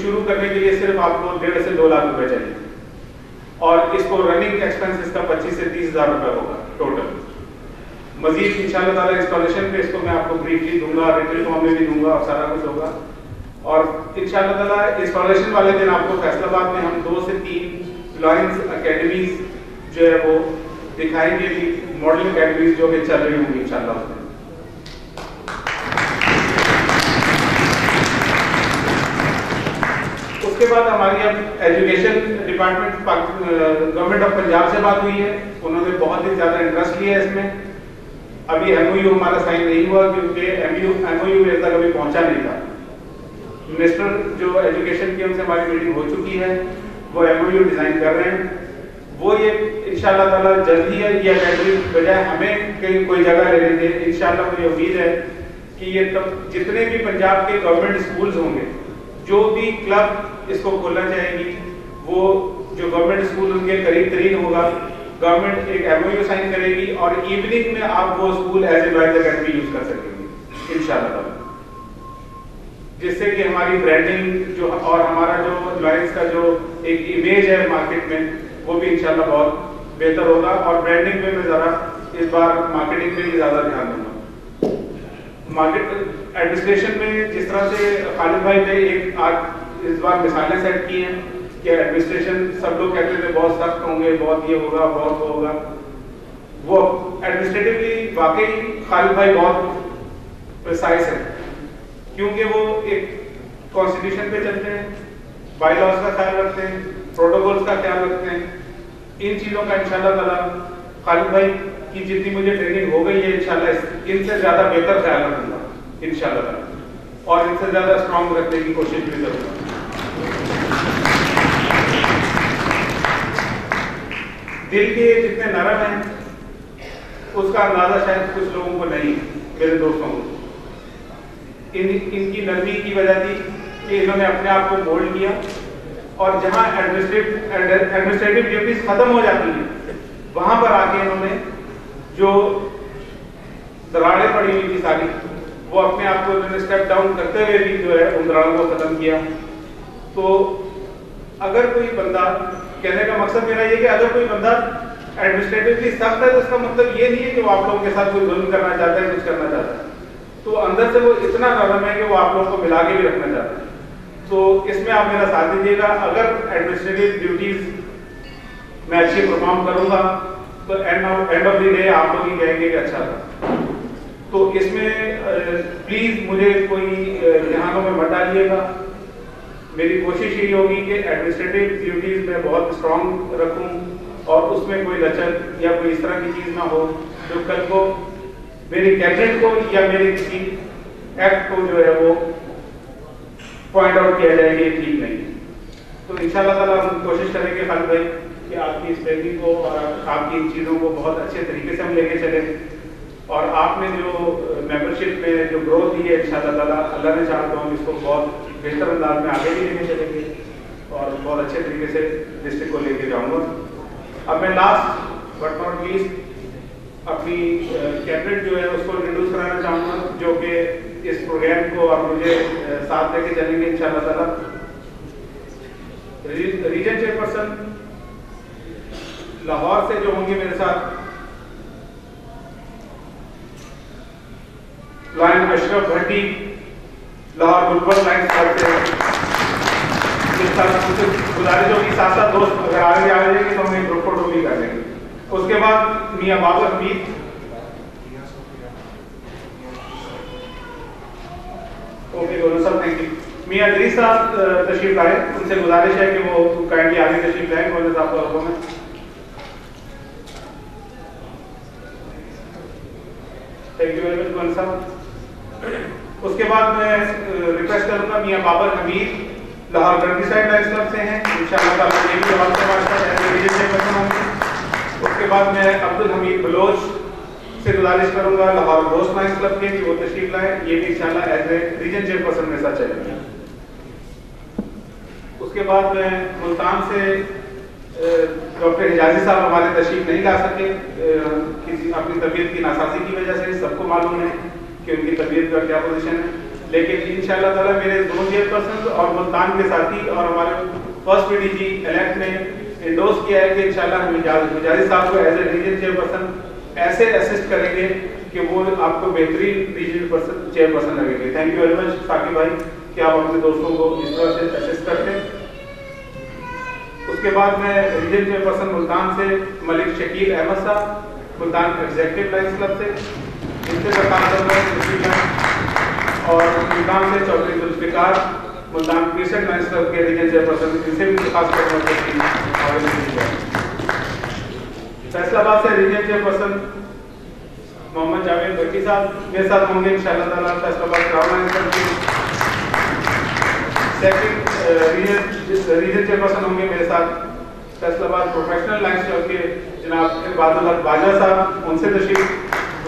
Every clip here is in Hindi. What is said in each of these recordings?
शुरू करने के लिए सिर्फ आपको 1.5 से 2 लाख रुपए चाहिए, और इसको रनिंग एक्सपेंस इसका 25 से 30 हज़ार रुपए होगा टोटल। मजीद इंशाल्लाह ताला इंस्टॉलेशन पे इसको मैं आपको ब्रीफली दूंगा, रिटल फॉर्म में भी दूंगा और सारा कुछ होगा। और इंशाल्लाह ताला इंस्टॉलेशन वाले दिन आपको फैसलाबाद में हम 2 से 3 लॉरेंस अकेडमीज जो है वो दिखाएंगे, भी मॉडल अकेडमीज जो कि चल रही होंगी इंशाल्लाह उसमें। उसके बाद हमारी अब education department government of Punjab से बात हुई है, उन्होंने बहुत ही ज़्यादा इंटरेस्ट लिया है इसमें। अभी MOU हमारा साइन नहीं हुआ क्योंकि MOU मेरे तक अभी पहुंचा नहीं था। मिनिस्टर जो एजुकेशन की उनसे हमारी मीटिंग हो चुकी है, वो MOU डिज़ाइन कर रहे हैं। वो ये इंशाल्लाह ताला जल्द ही है, ये अकेडमी बजाय हमें कहीं कोई जगह ले लेंगे। इंशाल्लाह मुझे उम्मीद है कि ये तब जितने भी पंजाब के गवर्नमेंट स्कूल्स होंगे, जो भी क्लब इसको खोलना चाहेगी, वो जो गवर्नमेंट स्कूल उनके करीब तरीन होगा, गवर्नमेंट एक MOU साइन करेगी और इवनिंग में आप वो school as a lawyers academy use कर सकेंगे इंशाल्लाह, जिससे कि हमारी ब्रांडिंग जो और हमारा जो लॉयर्स का जो एक इमेज है मार्केट में, वो भी इंशाल्लाह बहुत बेहतर होगा। और ब्रांडिंग में मैं ज़रा इस बार मार्केटिंग में भी ज़्यादा ध्यान दूंगा। मार्केट एडमिनिस्ट्रेशन में जिस तरह से खालिद भाई ने एक आज इस बार मिसालें सेट की हैं कि एडमिनिस्ट्रेशन सब लोग कहते थे बहुत सख्त होंगे, बहुत ये होगा, बहुत वो होगा। वो एडमिनिस्ट्रेटिवली वाकई खालिद भाई बहुत प्रिसाइज है, क्योंकि वो एक कॉन्स्टिट्यूशन पे चलते हैं, बाई लॉज का ख्याल रखते हैं, प्रोटोकॉल्स का ख्याल रखते हैं। इन चीज़ों का इंशाल्लाह ताला खालिद भाई की जितनी मुझे ट्रेनिंग हो गई है, इंशाल्लाह इनसे ज़्यादा बेहतर ख्याल रखूंगा इंशाल्लाह ताला, और इनसे ज़्यादा स्ट्रॉन्ग रखने की कोशिश भी करूँगा। दिल के जितने नरम हैं उसका अंदाजा शायद कुछ लोगों को नहीं, मेरे दोस्तों को। इनकी नरमी की वजह थी कि इन्होंने अपने आप को मोल्ड किया, और जहां एडमिनिस्ट्रेटिव ड्यूटीज खत्म हो जाती हैं, वहां पर आके इन्होंने जो दरारें पड़ी हुई थी सारी, वो अपने आप को इन्होंने स्टेप डाउन करते हुए भी जो है उन दरारों को खत्म किया। तो अगर कोई बंदा, कहने का मकसद मेरा ये कि अगर कोई बंदा एडमिनिस्ट्रेटिवली सख्त है तो उसका मतलब ये नहीं है कि वो आप लोगों के साथ कोई जुल्म करना चाहता है, कुछ करना चाहता है। तो अंदर से वो इतना नरम है कि वो आप लोगों को मिला के भी रखना चाहता है। तो इसमें आप मेरा साथ दीजिएगा। अगर एडमिनिस्ट्रेटिव ड्यूटीज मैं अच्छी परफॉर्म करूंगा तो एंड ऑफ द डे आप लोग ही कहेंगे कि अच्छा था। तो इसमें प्लीज मुझे कोई ध्यानों में मत डालिएगा। मेरी कोशिश यही होगी कि एडमिनिस्ट्रेटिव ड्यूटीज में बहुत स्ट्रांग रखूं और उसमें कोई लचक या कोई इस तरह की चीज ना हो जो कल को मेरी कैबिनेट को या मेरे किसी एक्ट को जो है वो पॉइंट आउट किया जाए कि ठीक नहीं। तो इंशाल्लाह ताला हम कोशिश करेंगे खालिद भाई कि आपकी इस ट्रेनिंग को और आपकी इन चीज़ों को बहुत अच्छे तरीके से हम लेके चले, और आपने जो मेंबरशिप में जो ग्रोथ दी है इंशाल्लाह ताला, अल्लाह ने चाहा तो हम इसको बहुत बेहतर अंदाज में आगे भी लेके चलेंगे और बहुत अच्छे तरीके से डिस्ट्रिक्ट को लेके जाऊंगा। अब मैं लास्ट बट नॉट लीस्ट अपनी कैबिनेट जो है उसको इंट्रोड्यूस कराना चाहूँगा, जो कि इस प्रोग्राम को आप मुझे साथ लेके चलेंगे इंशाल्लाह ताला। रीजन चेयरपर्सन लाहौर से जो होंगे मेरे साथ, लाइन अशरफ भट्टी लाहौर गुलबर्ग लाइन क्लब से, गुजारिश होगी साथ साथ दोस्त अगर आगे आ जाएंगे तो हम एक ग्रुप फोटो भी कर लेंगे। उसके बाद मियाँ बाबर हमीद, ओके दोनों सब थैंक यू। मियाँ अदरीस साहब तशरीफ लाए, उनसे गुजारिश है कि वो काइंडली आगे तशरीफ लाए मौलाना साहब को में। थैंक यू वेरी मच मौलाना साहब। उसके बाद मैं रिक्वेस्ट करूंगा मियाँ बाबर हमीद लाहौर गंदी साइड लाइन्स क्लब से हैं, इंशाल्लाह ताला ये भी हमारे पास होंगे। उसके बाद मैं अब्दुल हमीद बलोच से गुजारिश करूंगा लाहौर दोस्त लाइन्स क्लब के कि वो तशरीफ लाए, ये भी इंशाल्लाह एज ए रीजन चेयरपर्सन मेरे साथ चलेंगे। उसके बाद मैं मुल्तान से डॉक्टर हिजाजी साहब हमारे तशरीफ नहीं ला सके किसी अपनी तबीयत की नासाजी की वजह से, सबको मालूम है कि उनकी तबीयत का क्या पोजीशन है, लेकिन इंशाल्लाह ताला मेरे दोनों चेयरपर्सन और मुल्तान के साथी और हमारे फर्स्ट पीडीजी इलेक्ट ने इंडोर्स किया है कि इंशाल्लाह हम हिजाजी साहब को एज ए रीजन चेयरपर्सन ऐसे असिस्ट करेंगे कि वो आपको बेहतरीन रीजन चेयरपर्सन लगेंगे। Thank you very much Saqib भाई कि आप अपने दोस्तों को इस तरह से असिस्ट करते हैं। उसके बाद मैं रीजन चेयरपर्सन मुल्तान से मलिक शकील अहमद साहब, मुल्तान एग्जीक्यूटिव लाइन्स क्लब से, इनसे बता और मुल्तान से Chaudhry Zulfikar, Multan Christian Lions Club के रीजन चेयरपर्सन, इनसे भी खास फैसलाबाद से रीजन चेयरपर्सन मोहम्मद जावेद भट्टी साहब मेरे साथ होंगे इंशाअल्लाह ताला। फैसलाबाद क्राउन लाइन्स क्लब के सेकंड रीजन चेयरपर्सन होंगे मेरे साथ फैसलाबाद प्रोफेशनल लाइन्स क्लब के जनाब इबादुल हक बाजा साहब, उनसे तशरीफ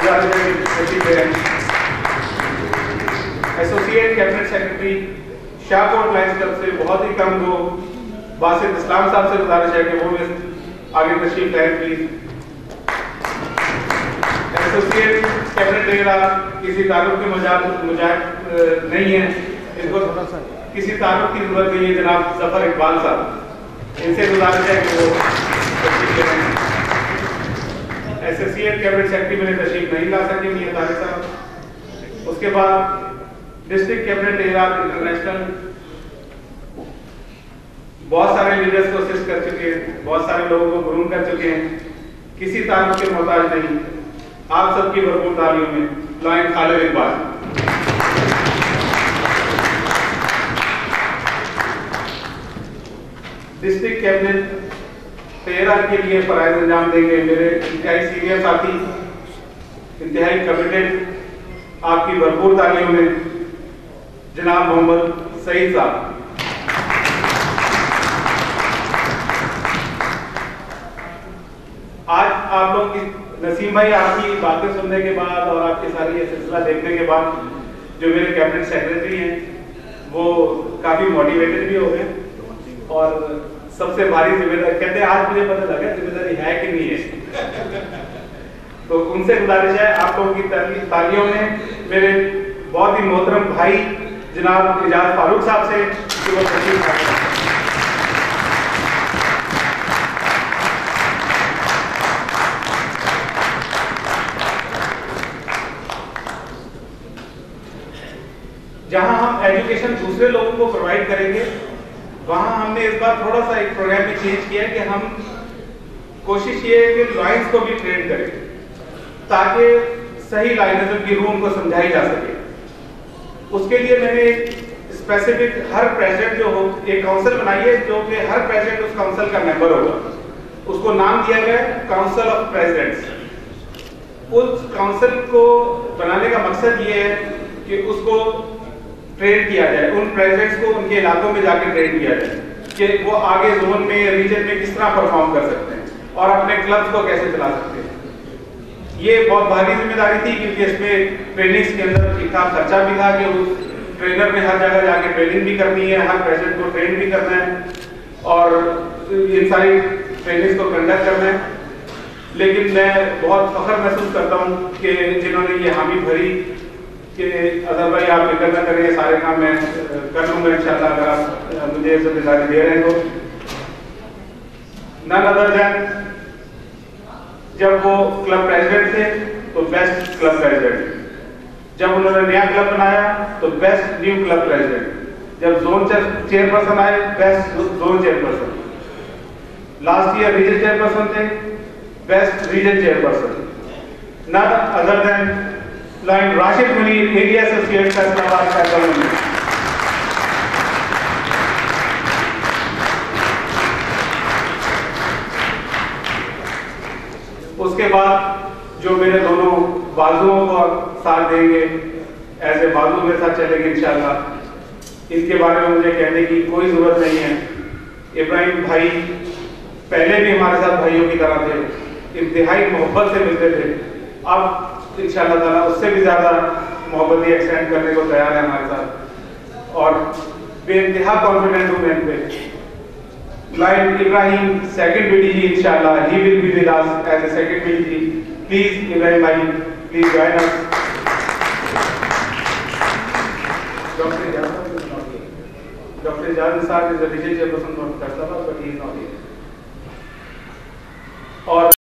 ले रहे हैं। Associate cabinet secretary Shahkot lines club से बहुत ही कम दो बासित इस्लाम साहब से गुजारिश है कि वो आगे तशरीफ लाए प्लीज। एसोसिएट कैबिनेट वगैरह किसी ताल्लुक के मुजाहिद नहीं है, इनको किसी ताल्लुक की जरूरत नहीं है, जनाब जफर इकबाल साहब, इनसे गुजारिश है कि वो तशरीफ ले रहे हैं। एसोसिएट कैबिनेट सेक्रेटरी मेरे तशरीफ नहीं ला सके मियां तारिक साहब। उसके बाद डिस्ट्रिक्ट कैबिनेट इंटरनेशनल बहुत सारे लीडर्स को असिस्ट कर चुके हैं, बहुत सारे लोगों को ग्रूम कर चुके हैं, किसी ताल्लुक के मोहताज नहीं। आप सबकी भरपूर तालियों में line Khalid Iqbal. District cabinet तेरह के लिए फराइज अंजाम देंगे मेरे इंतहाई सीनियर साथी, इंतहाई कमिटेड, आपकी भरपूर तालियों में जनाब मोहम्मद सईद साहब। आज आप लोग की नसीम भाई आपकी बातें सुनने के बाद और आपके सारी ये सिलसिला देखने के बाद जो मेरे कैबिनेट सेक्रेटरी हैं वो काफी मोटिवेटेड भी हो गए और सबसे भारी जिम्मेदारी कहते हैं आज मुझे पता लगा जिम्मेदारी है कि नहीं है। तो उनसे गुजारिश है आप लोगों की तालियों में मेरे बहुत ही मोहतरम भाई जनाब इजाज फारूक साहब से कि वो तशरीफ लाए। जहां हम एजुकेशन दूसरे लोगों को प्रोवाइड करेंगे वहां हमने इस बार थोड़ा सा एक प्रोग्राम में चेंज किया कि हम कोशिश ये है कि लाइन्स को भी ट्रेन करें ताकि सही लाइनिज्म की रूह उनको समझाई जा सके। उसके लिए मैंने स्पेसिफिक हर प्रेसिडेंट जो हो एक काउंसिल बनाई है जो कि हर प्रेसिडेंट उस काउंसिल का मेंबर होगा, उसको नाम दिया गया काउंसिल ऑफ प्रेसिडेंट्स। उस काउंसिल को बनाने का मकसद ये है कि उसको ट्रेन किया जाए, उन प्रेसिडेंट्स को उनके इलाकों में जाके ट्रेन किया जाए कि वो आगे जोन में रीजन में किस तरह परफॉर्म कर सकते हैं और अपने क्लब्स को कैसे चला सकते हैं। ये बहुत भारी जिम्मेदारी थी क्योंकि इसमें ट्रेनिंग्स के अंदर इतना खर्चा भी था कि उस ट्रेनर ने हर जगह जाके ट्रेनिंग भी करनी है, हर प्रेसिडेंट को ट्रेन भी करना है और इन सारी ट्रेनिंग्स को कंडक्ट करना है। लेकिन मैं बहुत फख्र महसूस करता हूँ कि जिन्होंने ये हामी भरी कि अजहर भाई आप फिक्र न करें, सारे काम मैं कर लूँगा इंशाल्लाह अगर आप मुझे जिम्मेदारी दे रहे हैं तो। नन अदर देन जब वो क्लब प्रेसिडेंट थे तो बेस्ट क्लब प्रेसिडेंट, जब उन्होंने नया क्लब बनाया तो बेस्ट न्यू क्लब प्रेसिडेंट, जब जोन चेयरपर्सन आए best zone chairperson, last year region chairperson थे best region chairperson, none other than lion Rashid Munir area associate Faisalabad का। उसके बाद जो मेरे दोनों बाजुओं को साथ देंगे एज ए बाजू मेरे साथ चलेंगे इंशाल्लाह, इनके बारे में मुझे कहने की कोई जरूरत नहीं है। इब्राहिम भाई पहले भी हमारे साथ भाइयों की तरह थे, इंतहाई मोहब्बत से मिलते थे, अब इंशाल्लाह ताला उससे भी ज्यादा मोहब्बत एक्सटेंड करने को तैयार है हमारे साथ और बेइंतहा कॉन्फिडेंट हूं मैं इन पे। Like Ibrahim, second PDG, inshallah, he will be with us as a second PDG. Please, Ibrahim bhai, please join us. Dr. Ijaz is not here. Dr. Ijaz Nisar is the regional chairperson of Faisalabad, but he is not